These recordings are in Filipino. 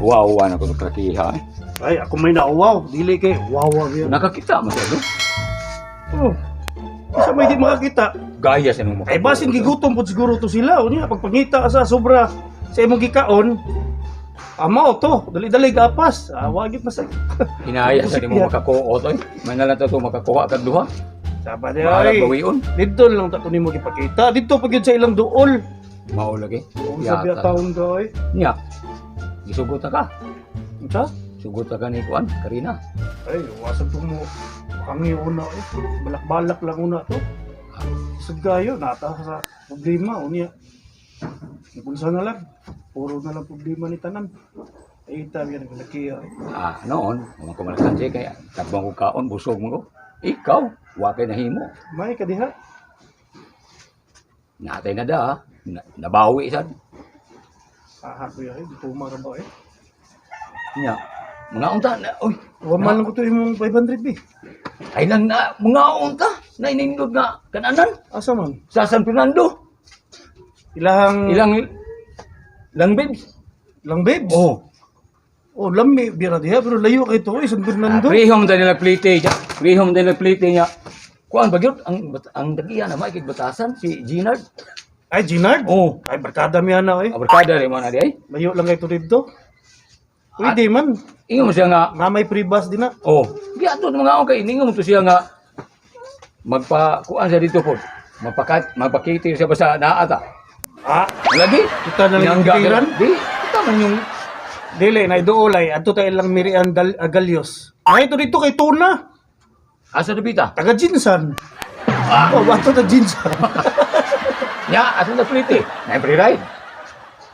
Nawawa na ko kakiha. Ay, ako may nauwaw. Dili kay wawa yun. Nakakita mo siya, Oh. Sa may di makakita. Gaya sa nung Ay basin gigutom po siguro to sila. O niya, pagpangita ka sa sobra sa imong gikaon, amaw to, dali-dali gapas. Wagit na sa... Hinaya sa di mo makakuha to. May nalang to makakuha kag duha. Saba di Mahalag ay. bawion. Dito lang tato nimo gipakita. Dito pag yun sa ilang duol. Mao lagi. Kung sabi ang taon ko ay. Nya. Gisugot ka. Unsa? Sugot ka ni Kuan, Karina. Ay, wasag to mo. Kangi una eh. Balak-balak lang una to. Sugayo, nata sa problema. Unya. Ipunsa na lang. Puro na lang problema ni tanan. Ay, tabi yan naglaki ay. Noon, naman ko malakan siya kaya tabang ko kaon, busog mo ko. Ikaw, wakay na himo. May kadiha. Natay na da, nabawi sad. Kuya ay, dito maraba eh. Nya. Mga unta na, oy. Waman lang ko to yung 500 eh. Ay nang na, mga unta na inindog nga kananan Asa man? sa San Fernando. Ilang... Ilang babes. Ilang babes? Oh. Oh, lami, bira diha, pero layo kay to, San Fernando. Prehom dahil nagplite niya. Prehom dahil nagplite niya. Kuan bagyot ang dagiya na maikig batasan si Ginard. Ay, Ginard? Oh. Ay, barkada mi ana eh. Abarkada rin mo na di ay. Layo lang kay to dito. Pwede man. Ingon mo siya nga, Nga may pribas din na. oh, giato ng mga akong kay ingon mo to siya nga magpa-kuan siya dito po. Magpakiti siya ba sa naata. Lagi. Kita na lang yung tiran. Di, kita man yung Dili, na idoolay. Ato tayo lang Miriam Agalios. Ay, ito dito kay Tuna. asa debita. Taga Jinsan. Oh, ato na Jinsan. Nya, asa na plite. Na free ride.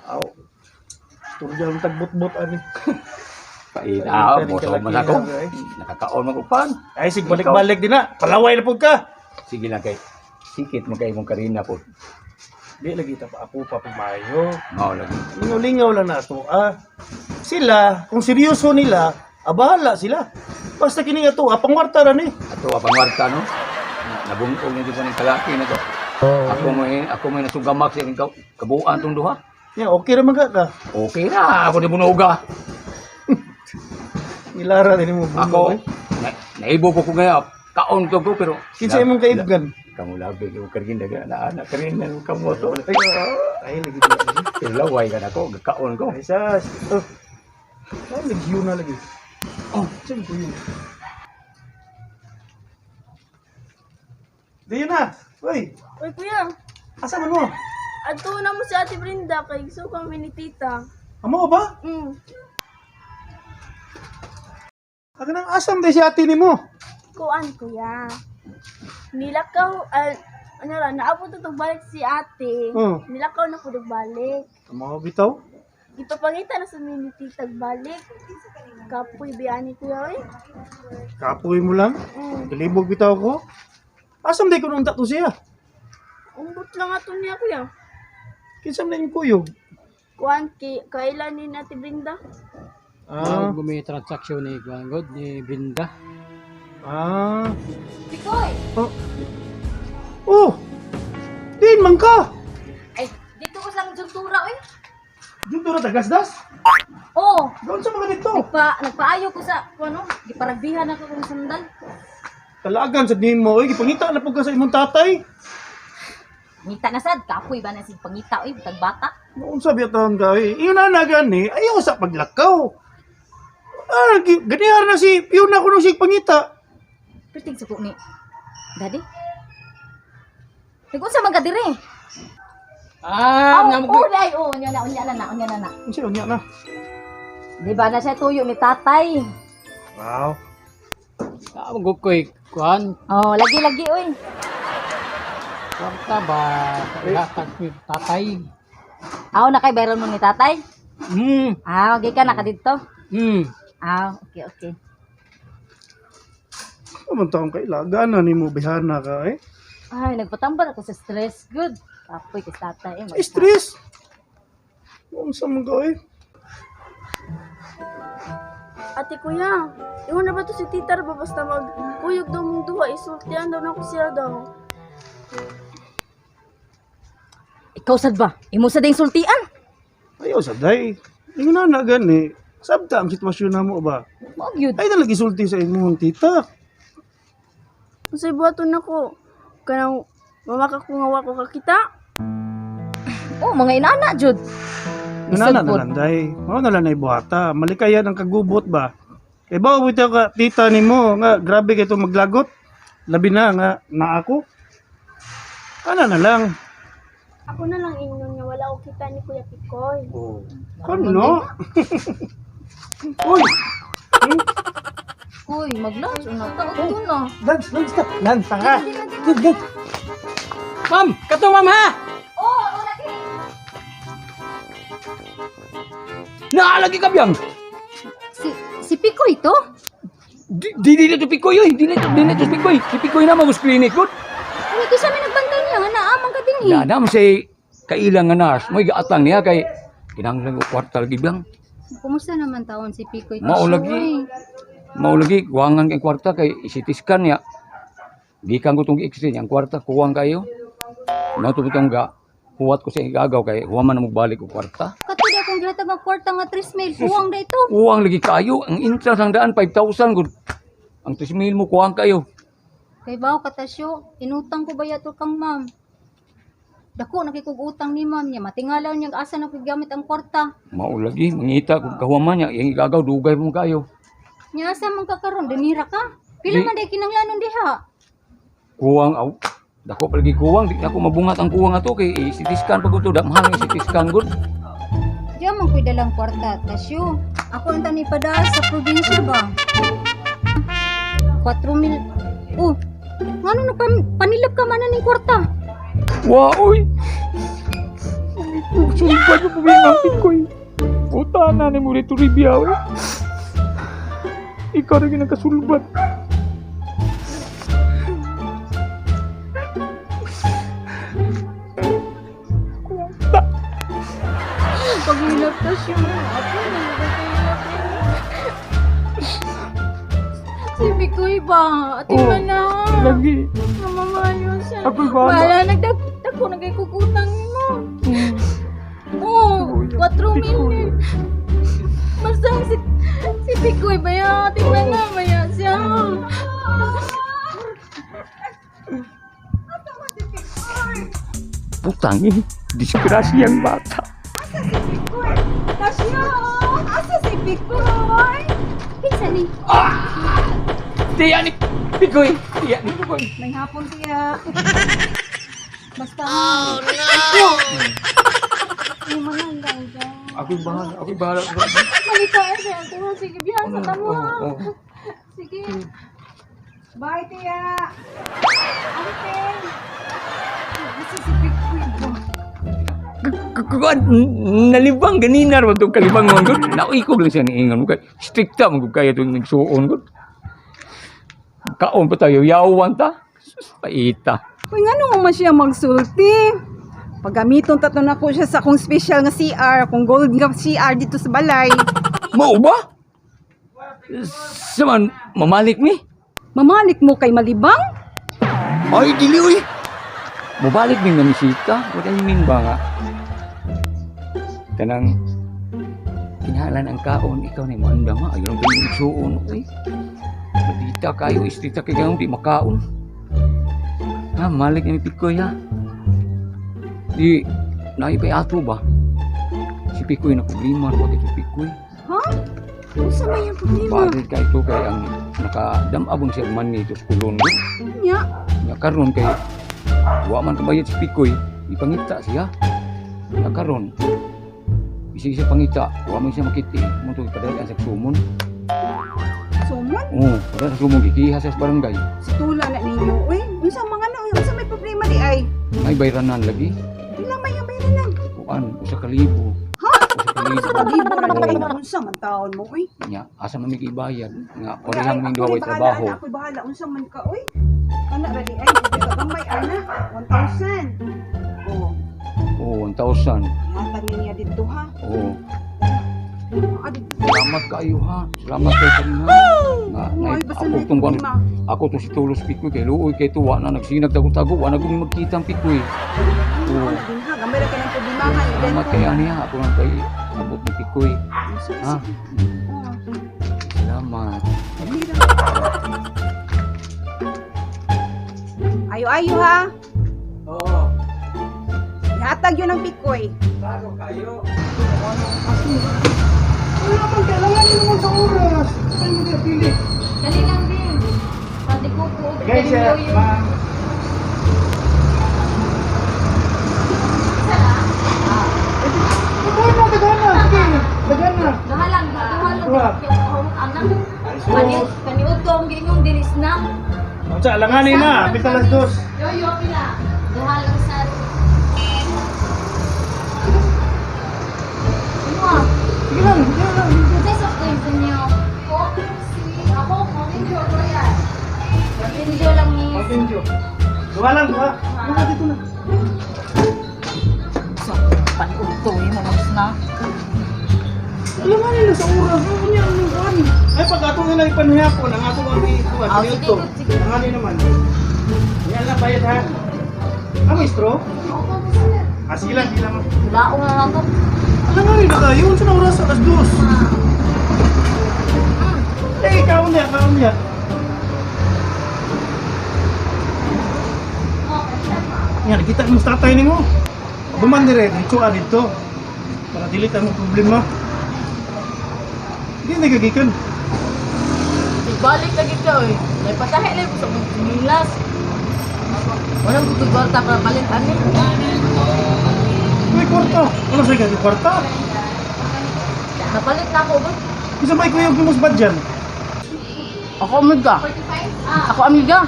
Aw. Turja ang tagbot-bot ani. Painaw, boso man ako. Nakakaon man ko pan. Ay, sig balik-balik din na. Palaway na pud ka. Sige lang kay. Sikit mo kay mong Karina po. Di lagi ta pa ako pa pumayo. Mao lagi. Lingaw-lingaw lang na to. Sila, kung seryoso nila, bahala sila. Basta kini nga to, pangwarta ra ni. Ato pangwarta no. Nabungkog ni sa kalaki na to. Ako may nasugamak sa ikaw kabuuan tong duha. Ya, okay ra man ka. Okay na, ako di bunuga. Nilara din mo. Ako naibo ko ngaya kaon to ko pero Kinsa imong kaibgan? kamu labi yung kargin daga na anak karin na kamu to. Ay, lagi dito. Ilaway ka na ko, kaon ko. Ay, sas. Ay, lagi yun na lagi. Oh, saan ko yun? Di yun na. Uy, Uy, kuya, asa man mo? ato na mo si Ate Brenda kay gusto kami ni tita. Amo ba? Aga nang asam di si ate ni mo. Kuan, kuya. Nilakaw, ano ra, naabot itong balik si ate. Oh. Nilakaw na po balik. Amo bitaw? Ipapangita na sa mini titag balik. Kapoy biyani kuya, eh. Kapoy mo lang. Kalibog bitaw ko. Asam di ko nung tato siya. Umbot lang ato niya, kuya. Kinsam na yung kuyog. Kuan, kailan ni Ate Brenda? May transaksyon ni Gwangod, ni Binda. Tikoy! Oh! Din man ka! Ay, dito ko sa juntura, eh. Dito na tagasdas? Oo, Doon sa mga dito. nagpaayo ko sa, ano, giparagbihan ako kong sandal. Talagan sa din mo. Gipangita na po ka sa imong tatay. Ngita na sad, kapoy ba na si pangita, eh, bitag bata. Noon sabi atang gawin. Iyon na gani. Ayaw sa paglakaw. Ganihar na si Fiona ko nung si pangita. Perting suko ni, Daddy? Nag-unsa man ka dire? Ulay, unya na. Ano siya? Unya na. Di ba na siya tuyo ni tatay? Wow. Gukoy, kuhan, Oh, lagi-lagi, oy. kwarta ba, latag ni tatay. Aw, nakay viral mo ni tatay? Okay ka, naka dito? Okay. Naman taong kailagan na ni mo bihana ka eh. Ay, nagpatambal ako sa stress. Good. Kapoy kay tatay. Stress. Noon sa mga eh. Ate kuya, iwan na ba to si tita ba basta magkuyog daw mong duha, isultihan daw na ko siya daw. Ikaw sad ba? Imo sad yung sultian? Ayaw sa day. Iyon na gani. Sabta ang sitwasyon namo ba? Mao gyud. Ay nalagi sulti sa imong tita. Kasi buhaton ako. Kanang mamaka ko nga wako kakita. Oh, mga inana jud. Nanana Isod na landay. Mao na lang ay buhata. Malikayan ang kagubot ba? Kay bawo bitaw ka tita nimo nga grabe kay to maglagot. Labi na nga na ako. Ana na lang. Ako na lang ingon nga wala ko kita ni Kuya Pikoy. Oh. Kano? Uy. Uy, mag-lunch una ta ito na. Dance, stop. Dance ha. Ma'am, kato ma'am ha. Oh, lagi. Naalagi ka biyang. Si Pico ito? Di to Pikoy oy, di to Pikoy. Si Pikoy na mag clinic gud. Ano ito sa amin nagbantay niya nga naamang ka din eh. Nadam say kailang nga nas, mo'y gaatang niya kay kinahanglan ko kwarta lagi biyang. Kumusta naman taon si Pico ito? Mao lagi. Mao lagi kuwangan kay kwarta kay isitiskan niya. Gikan ko tong i-extend ang kwarta kuwang kayo. Mao to bitong ga huwat ko sa igagaw kay huwa man mo balik ko kwarta. Katuli akong gihatag ang kwarta nga 3,000. Huwang na ito. Kuwang lagi kayo, ang interest ang daan 5,000 gud. Ang 3,000 mo kuwang kayo. Kay bawo katasyo, inutang ko ba yato kang ma'am? Dako nakikugutang ni ma'am niya. Matingalaw niya asa na gamit ang kwarta. Mao lagi mangita kung kahuman niya yang igagaw dugay mo kayo. Nya asa man ka karon dinira ka? Pila Di- man day kinanglanon diha? Kuwang aw. Dako pa lagi kuwang, di ako mabungat ang kuwang ato kay i-CT-scan pag ito, mahal ang CT-scan gud. Diyan man ko'y dalang kwarta, tasyo. Ako ang tani pada sa probinsya ba? 4,000. Oh, ngano na panilap ka man na ning kwarta? Wa oy. Sumpah niyo puming ang Pikoy. Puta na ni mo dito ribya oy. Ikaw rin nagkasulbat. Pagilap tasyo. Ako na nagkakilap Si Pikoy ba? Ati Oh, man na. Lagi. Namamayo siya. Ako'y bahala. Wala, nagdako nagkikukutang mo. Oh, 4,000. Basta si Pikoy ba yan? Tingnan na ba yan siya? Putang eh. Disgrasya ang bata. Tasyo! Asa si Pikoy? Pinsa ni? Tiya ni Pikoy. Tiya ni Pikoy. May hapon siya. Basta. Ay, mananggang ka. Ako'y bahala. Ako'y bahala. Malitaan siya. Pero sige, bihan sa tamo. Oh. Sige. Bye, Tia. Okay. Asa si Pikoy ba? Kuan nalibang ganinar wag tong kalibang mo gud. Naikog lang siya ni ingon kay strikta mo gud kaya tong nagsuon gud. Kaon pa tayo yawan ta. Sus, paita. Uy, nga naman siya magsulti. Pagamiton taton ako siya sa akong special nga CR, akong gold nga CR dito sa balay. Mao ba? Saman mamalik mi? Mamalik mo kay Malibang? Ay dili uy. Mobalik mi nga misita. Wala min ba nga? Kanang kinahalan ang kaon ikaw ni mo andama ayon ang nagsuon uy. Madita kayo istrita kay ganun di makaon. Ha, malik ni Pikoy ha. Di naipay ato ba? Si Pikoy na problema wag ito Pikoy. Ha? Unsa man yung problema? Bakit kay ito kay ang nakadamabon siya man nito sa kulon do. Nya, Nya karon kay wa man kabayad si Pikoy, ipangita siya. Nya karon bisi siya pangita, wa man siya makiti, mo to ipadala sa sumon. sumon Oh, padala sa sumon gikiha sa barangay. sa tula na ninyo. Uy, unsa mga ano, unsa may problema di ay? May bayranan lagi. Pila may ang bayaran? Kuan, usa ka libo. Ha? Usa Sa ka libo. libo ra di ay unsa man taon mo uy? Nya asa man mi ibayad nga orehang ming duwa way trabaho. Ako bahala unsa man ka uy. Ana ra di ay, dito ka may ana 1,000. Oh, Oh, 1,000. hatag niya dito ha. Oh, Adi, salamat kayo ha. Salamat kay kanina. Nga, ay basta ako may tong kuan, problema. ako to si Tulos Pikoy kay luoy kay tuwa na nagsinag tago-tago wa na gud magkita ang Pikoy. Oh, Ano din ha, gamay ra ka ng problema ha. salamat kay ani ha. Ako lang kay abot ni Pikoy. Ha? Salamat. Ayo-ayo ha. Oo. Ihatag yun ang pikoy. Bago kayo. Wala naman, kailangan nyo naman sa oras. Saan mo kaya pili? Dali lang din. Pati ko po. Guys, ma'am. Dagana. Sige, dagana. Dahalang. Dua. Anak. Sus. Kaniud ko ang gingong dilis na. Sa alanganin na, pita las dos. Yoyo pila. Dahalang sa. Ano? Sige lang, sige lang. Kasi sa friends niyo. Ako, Mountain ko yan. Mountain lang ni. Mountain Dew. Dua lang, dua. Dua dito na. So, paniud to mo mas na. Alanganin na sa oras. Ano niya, anong kuhan? Ay, pag atong nila ipanhiyapon, ang atong ang ikuha, Ah, pinito. sige. Alanganin naman. Yan lang, bayad ha. Ah, may straw? Ah, sige lang, sige lang. Wala ko na lang to. Alanganin na kayo, unsa na oras alas dos. Eh, kaon niya, kaon niya. Yan, nakita mo sa tatay ni mo. Duman dire, dito dito. Para dili tayo mo problema. Hindi nagagikan. Balik lagi ka eh. May patahe lang sa Milas. Walang tutugwalta para palit ani. May kwarta. Ano sa kanya kwarta? Napalit na ako ba? Isa ba ikaw yung musbad dyan? Ako amiga. Ako amiga.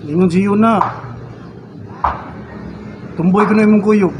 Ingon si Yuna. Tumboy ko na yung mong kuyog.